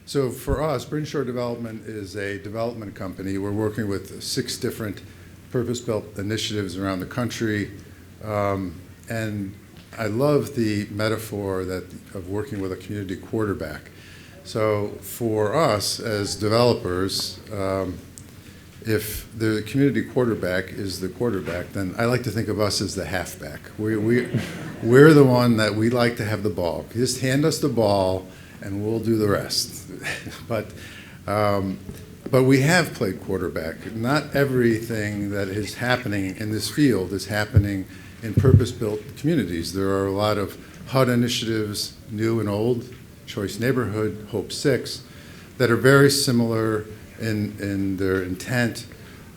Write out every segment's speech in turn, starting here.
So for us, Brinshore Development is a development company. We're working with 6 different purpose-built initiatives around the country. And I love the metaphor of working with a community quarterback. So for us as developers, if the community quarterback is the quarterback, then I like to think of us as the halfback. We're the one that we like to have the ball. Just hand us the ball and we'll do the rest. But we have played quarterback. Not everything that is happening in this field is happening in purpose-built communities. There are a lot of HUD initiatives, new and old, Choice Neighborhood, Hope 6, that are very similar in their intent.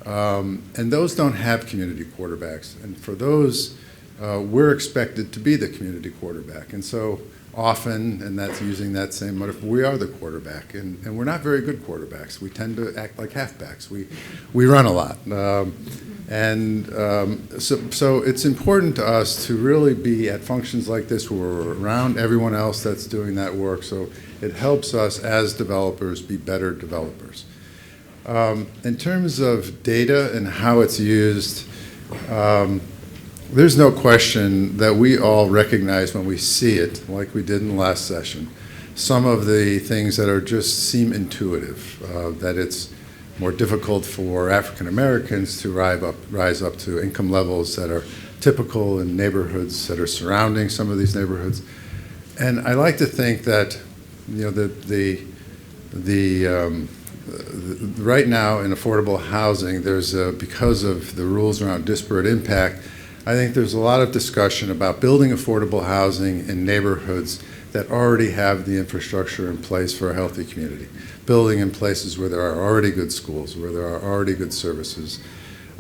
And those don't have community quarterbacks. And for those, we're expected to be the community quarterback. And so often, and that's using that same metaphor, we are the quarterback. And we're not very good quarterbacks. We tend to act like halfbacks. We run a lot. So it's important to us to really be at functions like this where we're around everyone else that's doing that work. So it helps us as developers be better developers. In terms of data and how it's used, there's no question that we all recognize when we see it, like we did in the last session, some of the things that just seem intuitive, that it's more difficult for African Americans to rise up to income levels that are typical in neighborhoods that are surrounding some of these neighborhoods. And I like to think that, right now in affordable housing, because of the rules around disparate impact, I think there's a lot of discussion about building affordable housing in neighborhoods that already have the infrastructure in place for a healthy community. Building in places where there are already good schools, where there are already good services.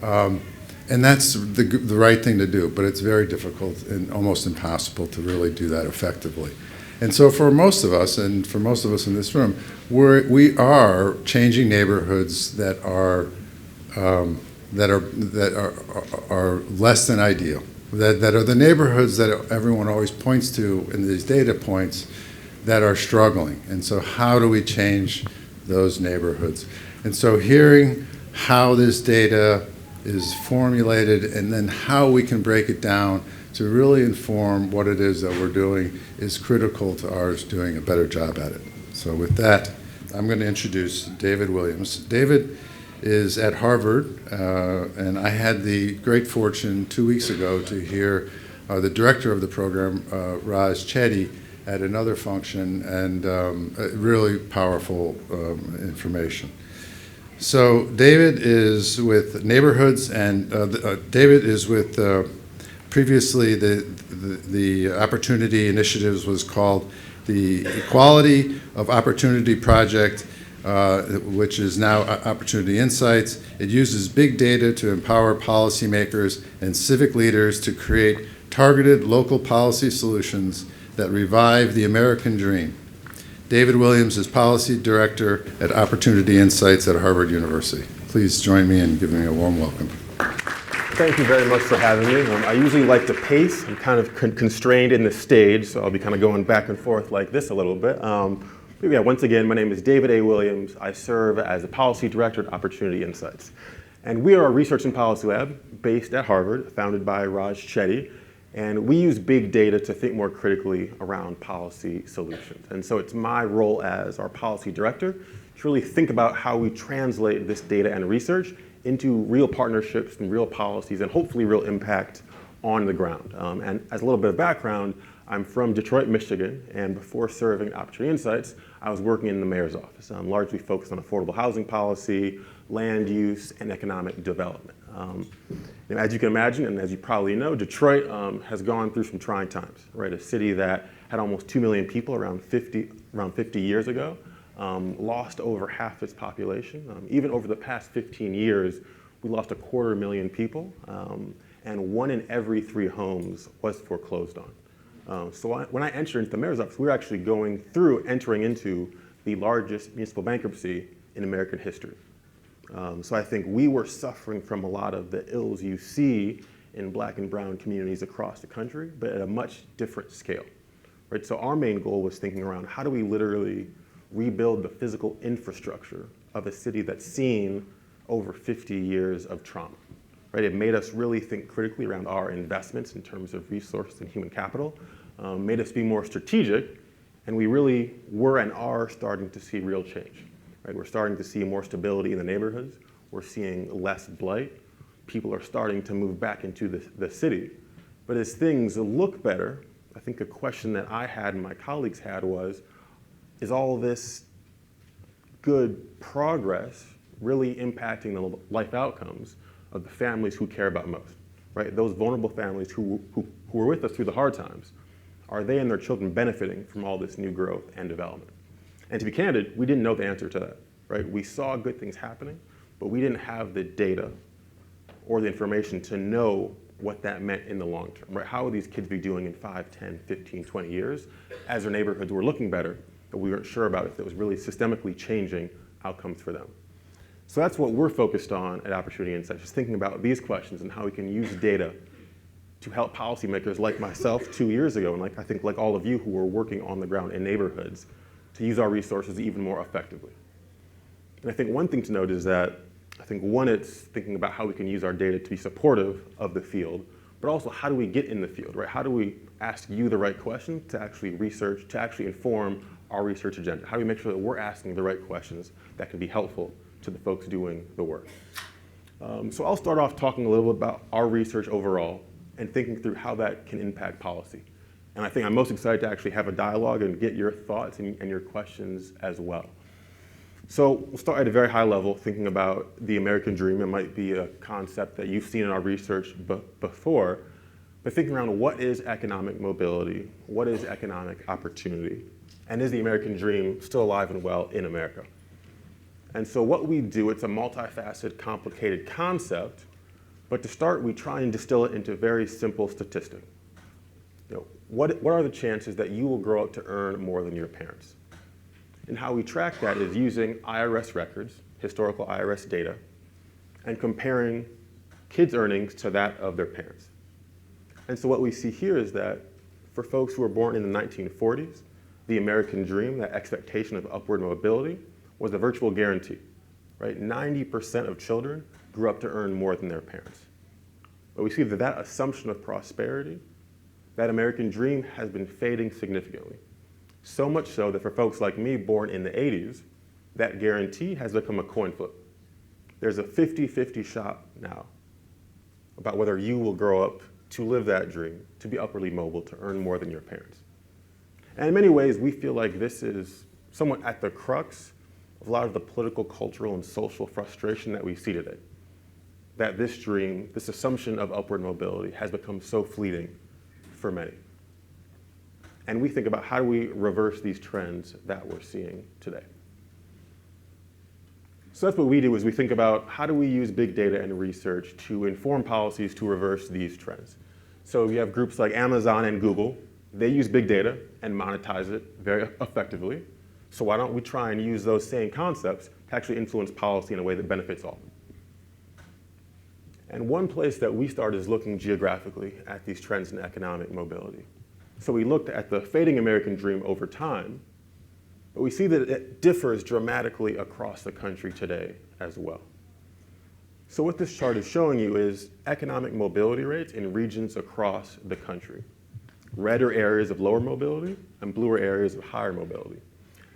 And that's the right thing to do, but it's very difficult and almost impossible to really do that effectively. And so for most of us, and for most of us in this room, we are changing neighborhoods that are less than ideal, that are the neighborhoods that everyone always points to in these data points that are struggling. And so how do we change those neighborhoods? And so hearing how this data is formulated and then how we can break it down to really inform what it is that we're doing is critical to ours doing a better job at it. So with that, I'm going to introduce David Williams. David is at Harvard, and I had the great fortune 2 weeks ago to hear the director of the program, Raj Chetty, at another function, and really powerful information. So David is with Neighborhoods, and David is with previously the Opportunity Initiatives was called the Equality of Opportunity Project, which is now Opportunity Insights. It uses big data to empower policymakers and civic leaders to create targeted local policy solutions that revive the American dream. David Williams is Policy Director at Opportunity Insights at Harvard University. Please join me in giving me a warm welcome. Thank you very much for having me. I usually like to pace. I'm kind of constrained in the stage, so I'll be kind of going back and forth like this a little bit. But yeah, once again, my name is David A. Williams. I serve as the Policy Director at Opportunity Insights. And we are a research and policy lab based at Harvard, founded by Raj Chetty. And we use big data to think more critically around policy solutions. And so it's my role as our policy director to really think about how we translate this data and research into real partnerships and real policies and hopefully real impact on the ground. And as a little bit of background, I'm from Detroit, Michigan, and before serving Opportunity Insights, I was working in the mayor's office. I'm largely focused on affordable housing policy, land use, and economic development. As you can imagine, and as you probably know, Detroit has gone through some trying times, right? A city that had almost 2 million people around 50 years ago, lost over half its population. Even over the past 15 years, we lost 250,000 people, and 1 in every 3 homes was foreclosed on. So when I entered into the mayor's office, we were actually entering into the largest municipal bankruptcy in American history. So I think we were suffering from a lot of the ills you see in Black and brown communities across the country, but at a much different scale. Right? So our main goal was thinking around how do we literally rebuild the physical infrastructure of a city that's seen over 50 years of trauma. Right? It made us really think critically around our investments in terms of resources and human capital, made us be more strategic, and we really were and are starting to see real change. Right? We're starting to see more stability in the neighborhoods. We're seeing less blight. People are starting to move back into the city. But as things look better, I think a question that I had and my colleagues had was, is all this good progress really impacting the life outcomes of the families who care about most, right? Those vulnerable families who were with us through the hard times, are they and their children benefiting from all this new growth and development? And to be candid, we didn't know the answer to that, right? We saw good things happening, but we didn't have the data or the information to know what that meant in the long term, right? How would these kids be doing in 5, 10, 15, 20 years as their neighborhoods were looking better, but we weren't sure about if it was really systemically changing outcomes for them. So that's what we're focused on at Opportunity Insights, just thinking about these questions and how we can use data to help policymakers like myself 2 years ago, and I think like all of you who are working on the ground in neighborhoods, to use our resources even more effectively. And I think one thing to note is that it's thinking about how we can use our data to be supportive of the field, but also how do we get in the field, right? How do we ask you the right questions to actually research, to actually inform our research agenda? How do we make sure that we're asking the right questions that can be helpful to the folks doing the work? So I'll start off talking a little bit about our research overall and thinking through how that can impact policy. And I think I'm most excited to actually have a dialogue and get your thoughts and your questions as well. So we'll start at a very high level, thinking about the American dream. It might be a concept that you've seen in our research before, but thinking around what is economic mobility, what is economic opportunity, and is the American dream still alive and well in America? And so what we do, it's a multifaceted, complicated concept, but to start, we try and distill it into a very simple statistic. What are the chances that you will grow up to earn more than your parents? And how we track that is using IRS records, historical IRS data, and comparing kids' earnings to that of their parents. And so what we see here is that for folks who were born in the 1940s, the American dream, that expectation of upward mobility, was a virtual guarantee, right? 90% of children grew up to earn more than their parents. But we see that assumption of prosperity, that American dream has been fading significantly. So much so that for folks like me born in the 80s, that guarantee has become a coin flip. There's a 50-50 shot now about whether you will grow up to live that dream, to be upwardly mobile, to earn more than your parents. And in many ways, we feel like this is somewhat at the crux of a lot of the political, cultural, and social frustration that we see today. That this dream, this assumption of upward mobility has become so fleeting for many. And we think about how do we reverse these trends that we're seeing today. So that's what we do, is we think about how do we use big data and research to inform policies to reverse these trends. So you have groups like Amazon and Google. They use big data and monetize it very effectively. So why don't we try and use those same concepts to actually influence policy in a way that benefits all? And one place that we started is looking geographically at these trends in economic mobility. So we looked at the fading American dream over time, but we see that it differs dramatically across the country today as well. So what this chart is showing you is economic mobility rates in regions across the country. Red are areas of lower mobility, and blue are areas of higher mobility.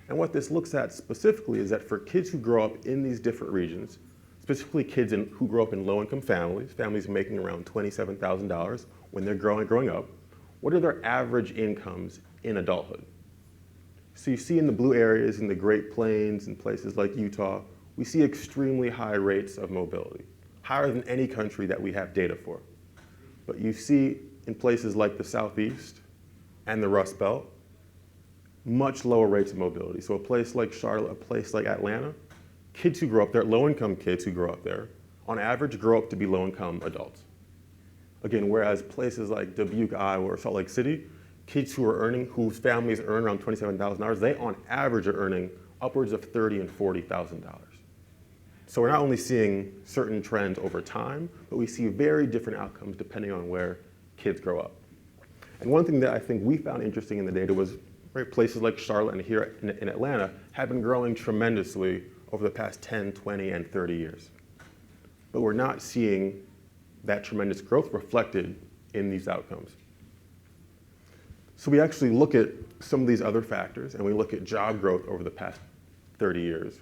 And what this looks at specifically is that for kids who grow up in these different regions, specifically kids who grow up in low-income families, families making around $27,000 when they're growing up, what are their average incomes in adulthood? So you see in the blue areas, in the Great Plains and places like Utah, we see extremely high rates of mobility, higher than any country that we have data for. But you see in places like the Southeast and the Rust Belt, much lower rates of mobility. So a place like Charlotte, a place like Atlanta, kids who grow up there, low-income kids who grow up there, on average grow up to be low-income adults. Again, whereas places like Dubuque, Iowa, or Salt Lake City, kids whose families earn around $27,000, they on average are earning upwards of $30,000 and $40,000. So we're not only seeing certain trends over time, but we see very different outcomes depending on where kids grow up. And one thing that I think we found interesting in the data was right? Places like Charlotte and here in Atlanta have been growing tremendously over the past 10, 20, and 30 years. But we're not seeing that tremendous growth reflected in these outcomes. So we actually look at some of these other factors, and we look at job growth over the past 30 years.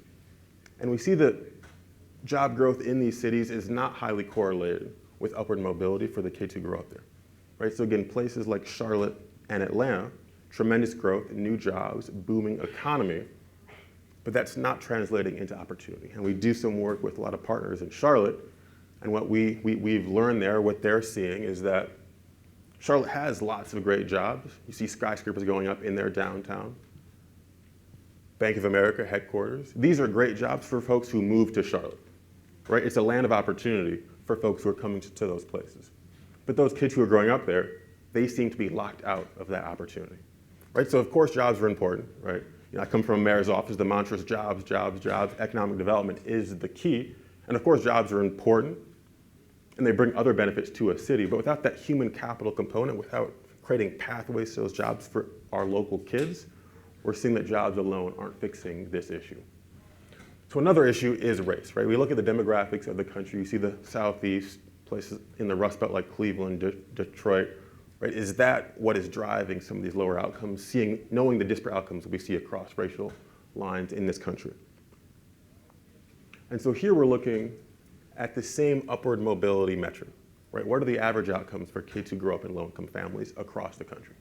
And we see that job growth in these cities is not highly correlated with upward mobility for the kids who grow up there. Right? So again, places like Charlotte and Atlanta, tremendous growth, new jobs, booming economy, but that's not translating into opportunity. And we do some work with a lot of partners in Charlotte, and what we've learned there, what they're seeing is that Charlotte has lots of great jobs. You see skyscrapers going up in their downtown. Bank of America headquarters. These are great jobs for folks who move to Charlotte, right? It's a land of opportunity for folks who are coming to those places. But those kids who are growing up there, they seem to be locked out of that opportunity, right? So of course jobs are important, right? You know, I come from a mayor's office, the mantra is jobs, jobs, jobs. Economic development is the key. And of course jobs are important, and they bring other benefits to a city, but without that human capital component, without creating pathways to those jobs for our local kids, we're seeing that jobs alone aren't fixing this issue. So another issue is race, right? We look at the demographics of the country. You see the Southeast, places in the Rust Belt like Cleveland, Detroit, right? Is that what is driving some of these lower outcomes, knowing the disparate outcomes we see across racial lines in this country? And so here we're looking at the same upward mobility metric, right? What are the average outcomes for kids who grow up in low-income families across the country?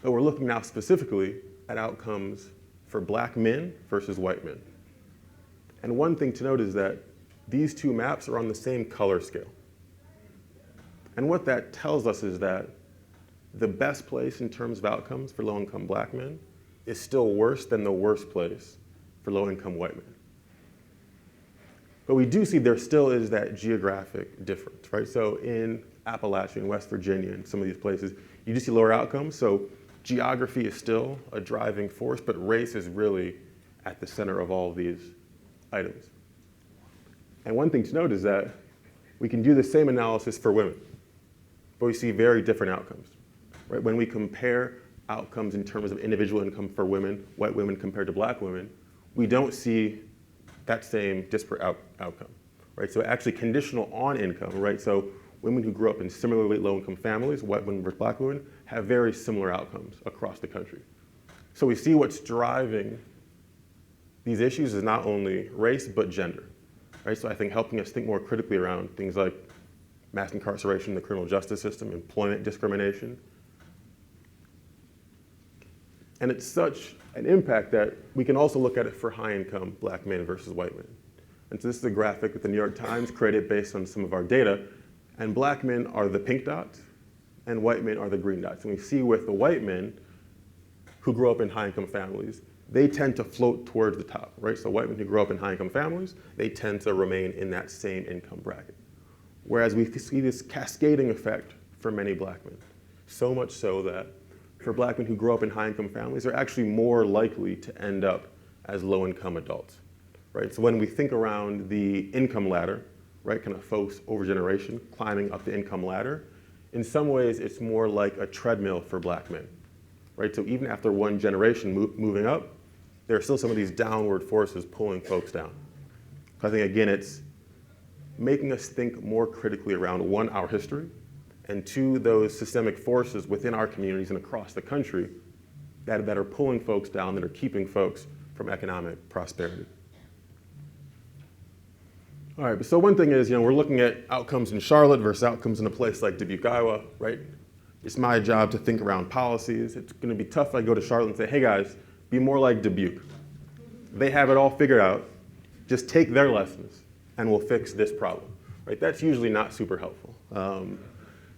But we're looking now specifically at outcomes for black men versus white men. And one thing to note is that these two maps are on the same color scale. And what that tells us is that the best place in terms of outcomes for low-income black men is still worse than the worst place for low-income white men. But we do see there still is that geographic difference, right? So in Appalachia, in West Virginia, and some of these places, you do see lower outcomes. So geography is still a driving force, but race is really at the center of all of these items. And one thing to note is that we can do the same analysis for women, but we see very different outcomes, right? When we compare outcomes in terms of individual income for women, white women compared to black women, we don't see that same disparate outcome, right? So actually conditional on income, right? So women who grew up in similarly low-income families, white women versus black women, have very similar outcomes across the country. So we see what's driving these issues is not only race, but gender, right? So I think helping us think more critically around things like mass incarceration in the criminal justice system, employment discrimination. And it's such an impact that we can also look at it for high-income black men versus white men. And so this is a graphic that the New York Times created based on some of our data. And black men are the pink dots, and white men are the green dots. And we see with the white men who grow up in high-income families, they tend to float towards the top, right? So white men who grow up in high-income families, they tend to remain in that same income bracket. Whereas we see this cascading effect for many black men, so much so that for black men who grow up in high-income families, they're actually more likely to end up as low-income adults, right? So when we think around the income ladder, right, kind of folks over generation climbing up the income ladder, in some ways it's more like a treadmill for black men, right? So even after one generation moving up, there are still some of these downward forces pulling folks down. I think, again, it's making us think more critically around, one, our history, and two, those systemic forces within our communities and across the country that are pulling folks down, that are keeping folks from economic prosperity. All right, so one thing is, we're looking at outcomes in Charlotte versus outcomes in a place like Dubuque, Iowa, right? It's my job to think around policies. It's gonna be tough if I go to Charlotte and say, hey guys, be more like Dubuque. They have it all figured out. Just take their lessons and we'll fix this problem, right? That's usually not super helpful.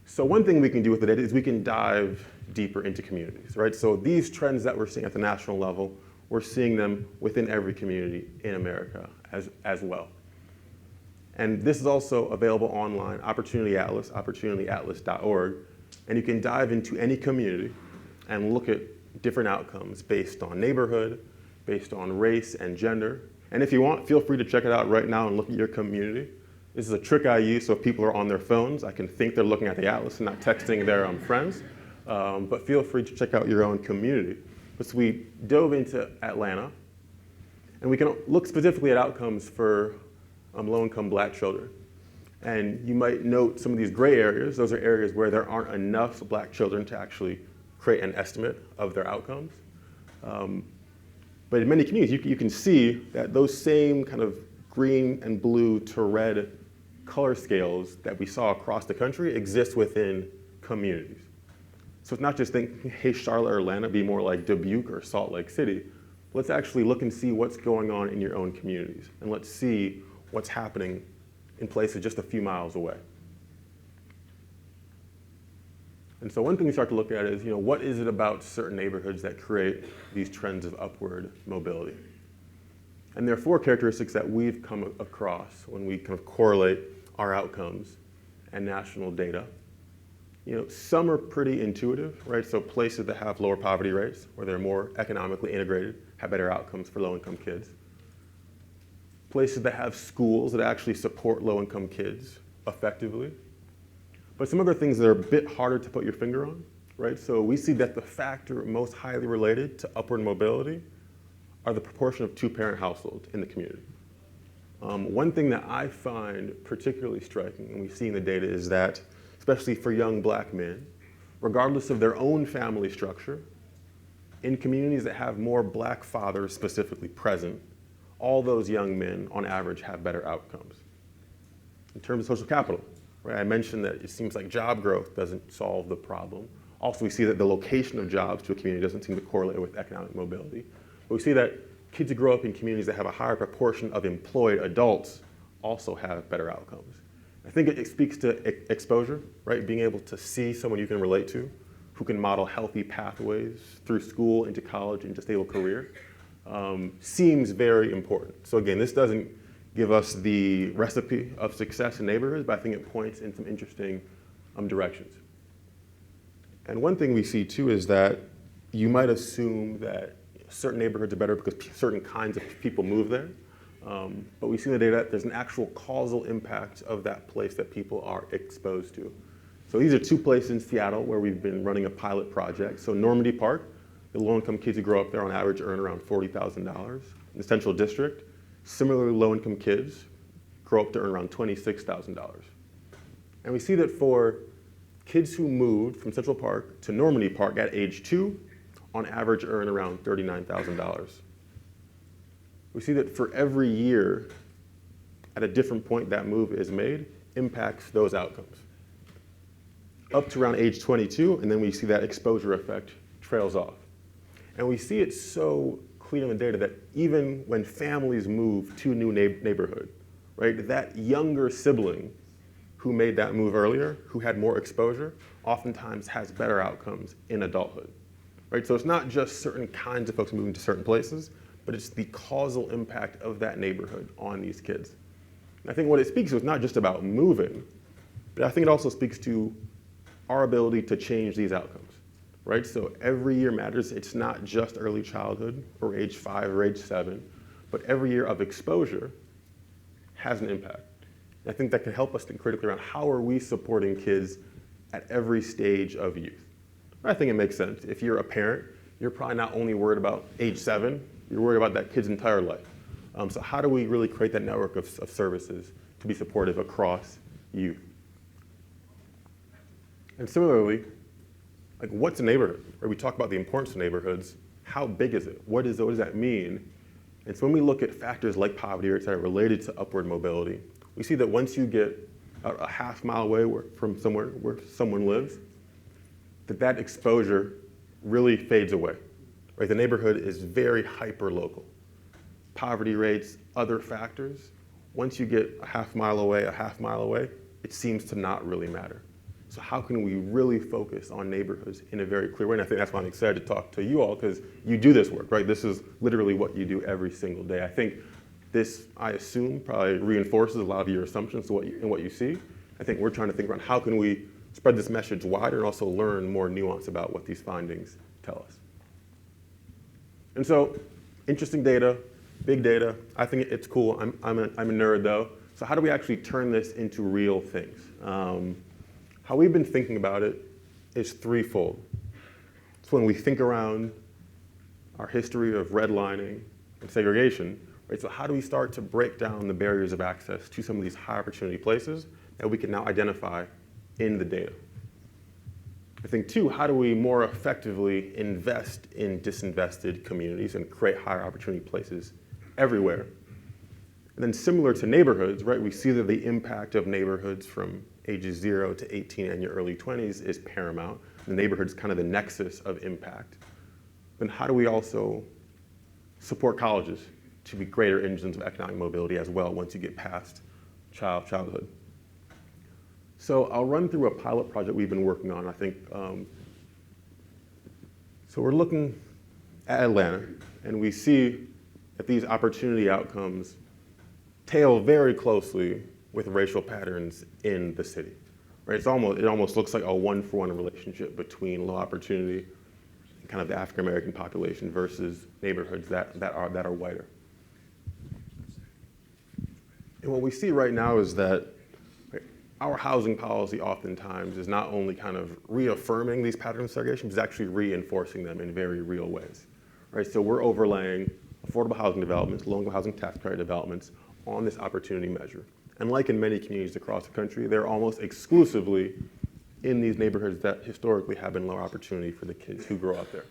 So one thing we can do with the data is we can dive deeper into communities, right? So these trends that we're seeing at the national level, we're seeing them within every community in America as well. And this is also available online, Opportunity Atlas, opportunityatlas.org, and you can dive into any community and look at different outcomes based on neighborhood, based on race and gender. And if you want, feel free to check it out right now and look at your community. This is a trick I use so if people are on their phones, I can think they're looking at the atlas and not texting their friends. But feel free to check out your own community. But so we dove into Atlanta, and we can look specifically at outcomes for low-income black children. And you might note some of these gray areas. Those are areas where there aren't enough black children to actually create an estimate of their outcomes. But in many communities, you can see that those same kind of green and blue to red color scales that we saw across the country exist within communities. So it's not just thinking, hey, Charlotte or Atlanta, be more like Dubuque or Salt Lake City. Let's actually look and see what's going on in your own communities. And let's see what's happening in places just a few miles away. And so one thing we start to look at is, what is it about certain neighborhoods that create these trends of upward mobility? And there are 4 characteristics that we've come across when we kind of correlate our outcomes and national data. Some are pretty intuitive, right? So places that have lower poverty rates, where they're more economically integrated, have better outcomes for low-income kids. Places that have schools that actually support low-income kids effectively. But some other things that are a bit harder to put your finger on, right? So we see that the factor most highly related to upward mobility are the proportion of 2-parent households in the community. One thing that I find particularly striking, and we see in the data, is that, especially for young black men, regardless of their own family structure, in communities that have more black fathers specifically present, all those young men, on average, have better outcomes. In terms of social capital, right, I mentioned that it seems like job growth doesn't solve the problem. Also, we see that the location of jobs to a community doesn't seem to correlate with economic mobility. But we see that kids who grow up in communities that have a higher proportion of employed adults also have better outcomes. I think it speaks to exposure, right? Being able to see someone you can relate to, who can model healthy pathways through school into college into a stable career, seems very important. So again, this doesn't give us the recipe of success in neighborhoods, but I think it points in some interesting directions. And one thing we see too is that you might assume that certain neighborhoods are better because certain kinds of people move there. But we see in the data that there's an actual causal impact of that place that people are exposed to. So these are 2 places in Seattle where we've been running a pilot project. So Normandy Park, the low-income kids who grow up there on average earn around $40,000. In the Central District, similarly low-income kids grow up to earn around $26,000. And we see that for kids who moved from Central Park to Normandy Park at age 2, on average earn around $39,000. We see that for every year, at a different point that move is made, impacts those outcomes. Up to around age 22, and then we see that exposure effect trails off. And we see it so clear in the data that even when families move to a new neighborhood, right, that younger sibling who made that move earlier, who had more exposure, oftentimes has better outcomes in adulthood. Right? So it's not just certain kinds of folks moving to certain places, but it's the causal impact of that neighborhood on these kids. And I think what it speaks to is not just about moving, but I think it also speaks to our ability to change these outcomes. Right? So every year matters. It's not just early childhood or age 5 or age 7, but every year of exposure has an impact. And I think that can help us think critically around how are we supporting kids at every stage of youth. I think it makes sense. If you're a parent, you're probably not only worried about age 7, you're worried about that kid's entire life. So how do we really create that network of services to be supportive across youth? And similarly, like what's a neighborhood? Or we talk about the importance of neighborhoods. How big is it? What does that mean? And so when we look at factors like poverty rates that are related to upward mobility, we see that once you get a half mile away from somewhere where someone lives, that exposure really fades away. Right? The neighborhood is very hyper-local. Poverty rates, other factors, once you get a half mile away, it seems to not really matter. So how can we really focus on neighborhoods in a very clear way? And I think that's why I'm excited to talk to you all, because you do this work, right? This is literally what you do every single day. I think this, I assume, probably reinforces a lot of your assumptions in what you see. I think we're trying to think around how can we spread this message wider and also learn more nuance about what these findings tell us. And so, interesting data, big data. I think it's cool. I'm a nerd though. So how do we actually turn this into real things? How we've been thinking about it is threefold. So when we think around our history of redlining and segregation, right? So how do we start to break down the barriers of access to some of these high opportunity places that we can now identify in the data? I think, two, how do we more effectively invest in disinvested communities and create higher opportunity places everywhere? And then similar to neighborhoods, right, we see that the impact of neighborhoods from ages 0 to 18 and your early 20s is paramount. The neighborhood's kind of the nexus of impact. Then how do we also support colleges to be greater engines of economic mobility as well once you get past childhood? So I'll run through a pilot project we've been working on, I think. So we're looking at Atlanta, and we see that these opportunity outcomes tail very closely with racial patterns in the city. Right? It almost looks like a one-for-one relationship between low opportunity and kind of the African American population versus neighborhoods that are whiter. And what we see right now is that our housing policy oftentimes is not only kind of reaffirming these patterns of segregation, but it's actually reinforcing them in very real ways. Right? So we're overlaying affordable housing developments, low-income housing tax credit developments on this opportunity measure. And like in many communities across the country, they're almost exclusively in these neighborhoods that historically have been lower opportunity for the kids who grow up there.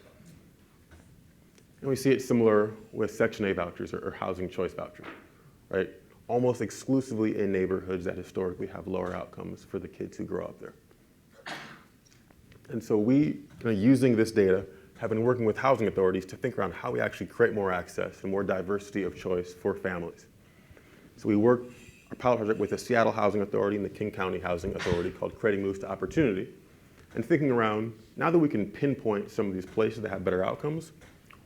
And we see it similar with Section 8 vouchers or housing choice vouchers, right? Almost exclusively in neighborhoods that historically have lower outcomes for the kids who grow up there. And so we, using this data, have been working with housing authorities to think around how we actually create more access and more diversity of choice for families. So we work our pilot project with the Seattle Housing Authority and the King County Housing Authority called Creating Moves to Opportunity, and thinking around, now that we can pinpoint some of these places that have better outcomes,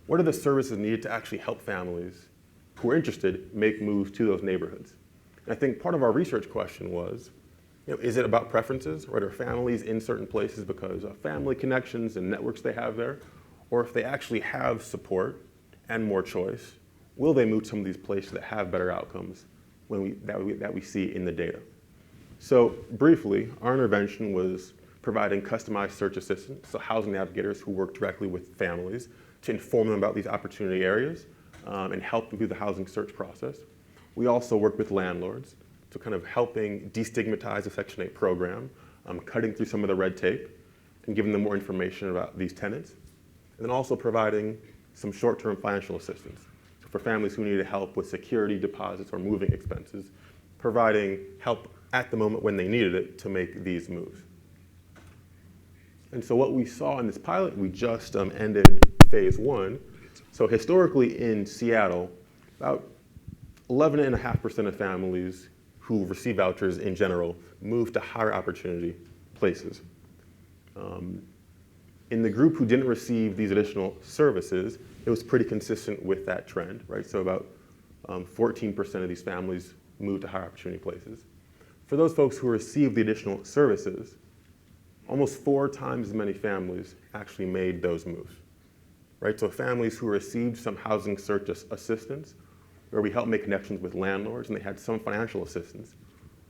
what are the services needed to actually help families who are interested make moves to those neighborhoods? And I think part of our research question was, is it about preferences? Right? Are families in certain places because of family connections and networks they have there? Or if they actually have support and more choice, will they move to some of these places that have better outcomes that we see in the data? So briefly, our intervention was providing customized search assistance, so housing navigators who work directly with families to inform them about these opportunity areas and help them through the housing search process. We also work with landlords, so kind of helping destigmatize the Section 8 program, cutting through some of the red tape and giving them more information about these tenants, and then also providing some short-term financial assistance. So for families who needed help with security deposits or moving expenses, providing help at the moment when they needed it to make these moves. And so what we saw in this pilot, we just ended phase 1. So historically in Seattle, about 11.5% of families who receive vouchers in general move to higher opportunity places. In the group who didn't receive these additional services, it was pretty consistent with that trend, right? So about 14% of these families moved to higher opportunity places. For those folks who received the additional services, almost 4 times as many families actually made those moves, right? So families who received some housing search assistance, where we helped make connections with landlords and they had some financial assistance,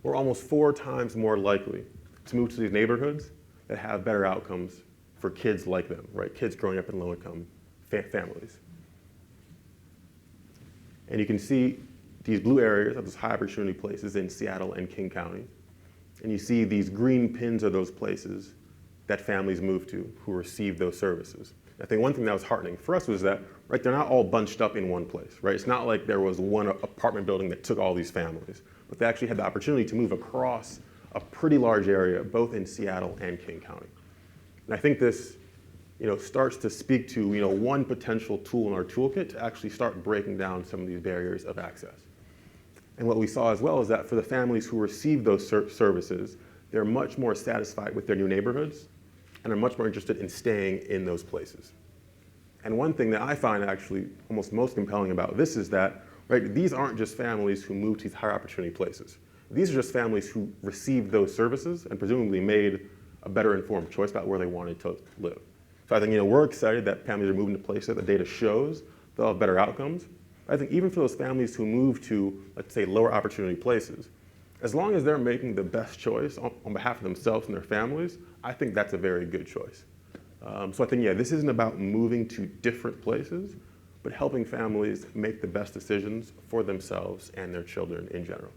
were almost 4 times more likely to move to these neighborhoods that have better outcomes for kids like them, right? Kids growing up in low-income families. And you can see these blue areas of those high opportunity places in Seattle and King County. And you see these green pins are those places that families move to who receive those services. I think one thing that was heartening for us was that, right, they're not all bunched up in one place, right? It's not like there was one apartment building that took all these families, but they actually had the opportunity to move across a pretty large area, both in Seattle and King County. And I think this, starts to speak to, one potential tool in our toolkit to actually start breaking down some of these barriers of access. And what we saw as well is that for the families who receive those services, they're much more satisfied with their new neighborhoods and are much more interested in staying in those places. And one thing that I find actually almost most compelling about this is that, right, these aren't just families who move to these higher opportunity places. These are just families who received those services and presumably made a better informed choice about where they wanted to live. So I think, we're excited that families are moving to places that the data shows they'll have better outcomes. I think even for those families who move to, let's say, lower opportunity places, as long as they're making the best choice on behalf of themselves and their families, I think that's a very good choice. So I think, yeah, this isn't about moving to different places, but helping families make the best decisions for themselves and their children in general.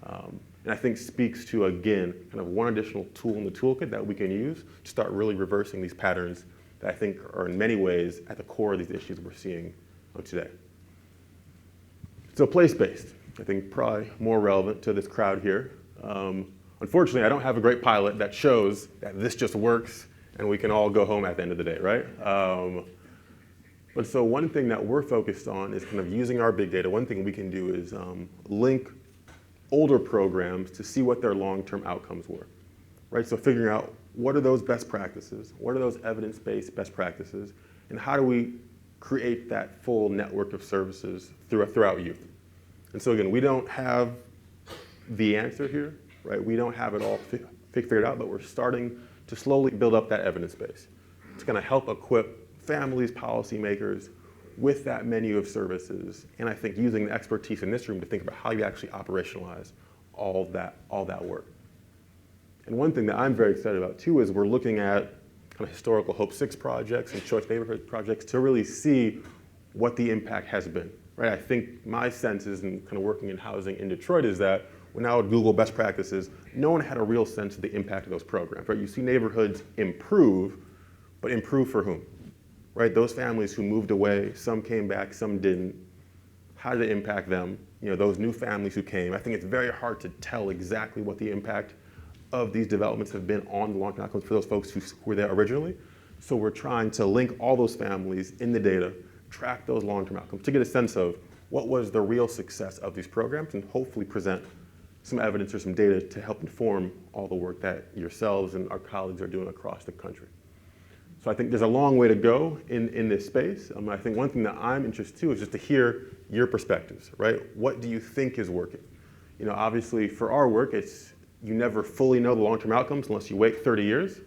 And I think speaks to, again, kind of one additional tool in the toolkit that we can use to start really reversing these patterns that I think are in many ways at the core of these issues we're seeing today. So place-based, I think probably more relevant to this crowd here. Unfortunately, I don't have a great pilot that shows that this just works and we can all go home at the end of the day, right? But so one thing that we're focused on is kind of using our big data. One thing we can do is link older programs to see what their long-term outcomes were, right? So figuring out what are those best practices, what are those evidence-based best practices, and how do we create that full network of services throughout youth. And so again, we don't have the answer here, right? We don't have it all figured out, but we're starting to slowly build up that evidence base. It's going to help equip families, policymakers with that menu of services, and I think using the expertise in this room to think about how you actually operationalize all that work. And one thing that I'm very excited about too is we're looking at kind of historical Hope 6 projects and choice neighborhood projects to really see what the impact has been, right? I think my sense is, in kind of working in housing in Detroit, is that when I would Google best practices, no one had a real sense of the impact of those programs, right? You see neighborhoods improve, but improve for whom? Right, those families who moved away, some came back, some didn't. How did it impact them? You know, those new families who came. I think it's very hard to tell exactly what the impact of these developments have been on the long-term outcomes for those folks who were there originally. So we're trying to link all those families in the data, track those long-term outcomes to get a sense of what was the real success of these programs, and hopefully present some evidence or some data to help inform all the work that yourselves and our colleagues are doing across the country. So I think there's a long way to go in this space. I think one thing that I'm interested in is just to hear your perspectives, right? What do you think is working? You know, obviously for our work, you never fully know the long-term outcomes unless you wait 30 years.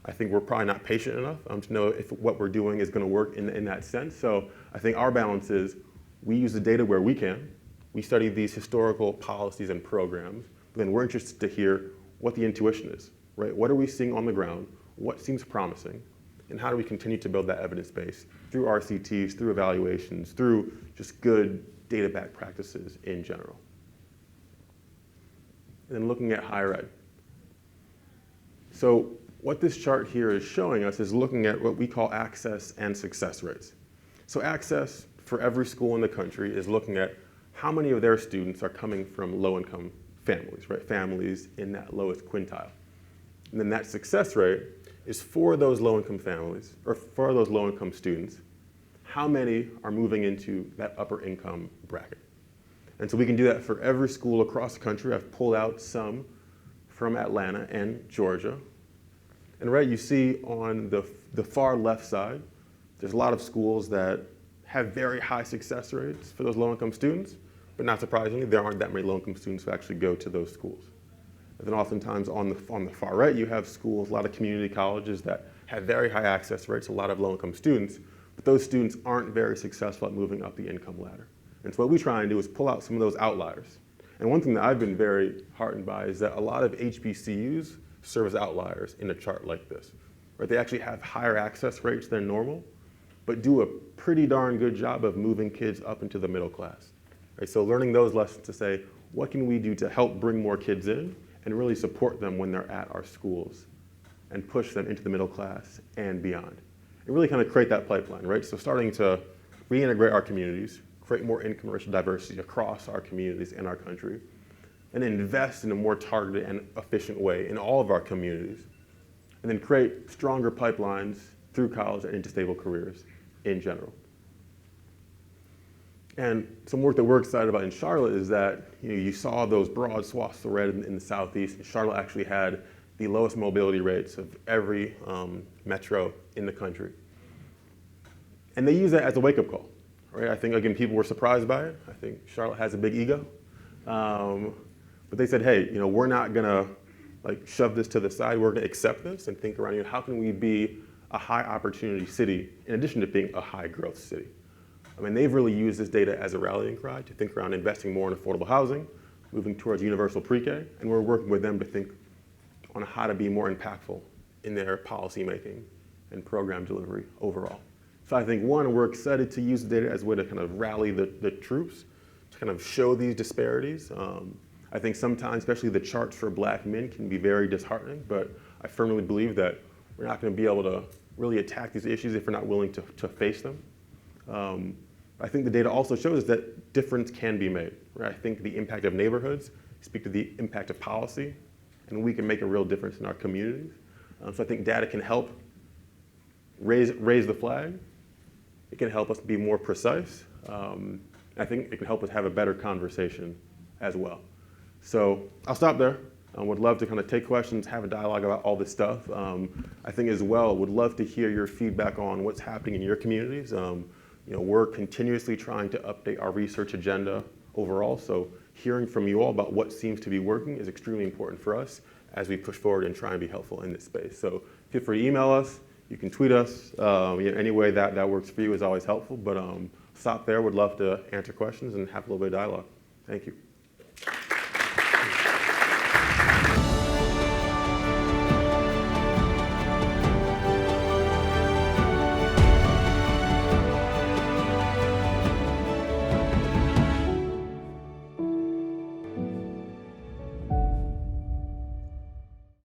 I think we're probably not patient enough to know if what we're doing is going to work in that sense. So I think our balance is we use the data where we can. We study these historical policies and programs. But then we're interested to hear what the intuition is, right? What are we seeing on the ground? What seems promising? And how do we continue to build that evidence base through RCTs, through evaluations, through just good data-backed practices in general. And then looking at higher ed. So what this chart here is showing us is looking at what we call access and success rates. So access for every school in the country is looking at how many of their students are coming from low-income families, right? Families in that lowest quintile. And then that success rate is for those low-income families, or for those low-income students, how many are moving into that upper income bracket. And so we can do that for every school across the country. I've pulled out some from Atlanta and Georgia. And right, you see on the far left side, there's a lot of schools that have very high success rates for those low-income students, but not surprisingly, there aren't that many low-income students who actually go to those schools. And then oftentimes on the far right, you have schools, a lot of community colleges that have very high access rates, a lot of low-income students, but those students aren't very successful at moving up the income ladder. And so what we try and do is pull out some of those outliers. And one thing that I've been very heartened by is that a lot of HBCUs serve as outliers in a chart like this. Right? They actually have higher access rates than normal, but do a pretty darn good job of moving kids up into the middle class. Right? So learning those lessons to say, what can we do to help bring more kids in and really support them when they're at our schools and push them into the middle class and beyond. And really kind of create that pipeline, right? So starting to reintegrate our communities, create more income and racial diversity across our communities and our country, and invest in a more targeted and efficient way in all of our communities, and then create stronger pipelines through college and into stable careers in general. And some work that we're excited about in Charlotte is that you saw those broad swaths of red in the southeast. And Charlotte actually had the lowest mobility rates of every metro in the country. And they use that as a wake-up call, right? I think, again, people were surprised by it. I think Charlotte has a big ego. But they said, hey, we're not gonna shove this to the side. We're gonna accept this and think around, how can we be a high opportunity city in addition to being a high growth city? I mean, they've really used this data as a rallying cry to think around investing more in affordable housing, moving towards universal pre-K, and we're working with them to think on how to be more impactful in their policy making and program delivery overall. So I think, one, we're excited to use the data as a way to kind of rally the troops, to kind of show these disparities. I think sometimes, especially the charts for black men can be very disheartening, but I firmly believe that we're not going to be able to really attack these issues if we're not willing to face them. I think the data also shows that difference can be made. Right? I think the impact of neighborhoods speak to the impact of policy, and we can make a real difference in our communities. So I think data can help raise the flag. It can help us be more precise. I think it can help us have a better conversation as well. So I'll stop there. I would love to kind of take questions, have a dialogue about all this stuff. I think as well, would love to hear your feedback on what's happening in your communities. We're continuously trying to update our research agenda overall, so hearing from you all about what seems to be working is extremely important for us as we push forward and try and be helpful in this space. So feel free to email us, you can tweet us, any way that works for you is always helpful, but stop there, would love to answer questions and have a little bit of dialogue. Thank you.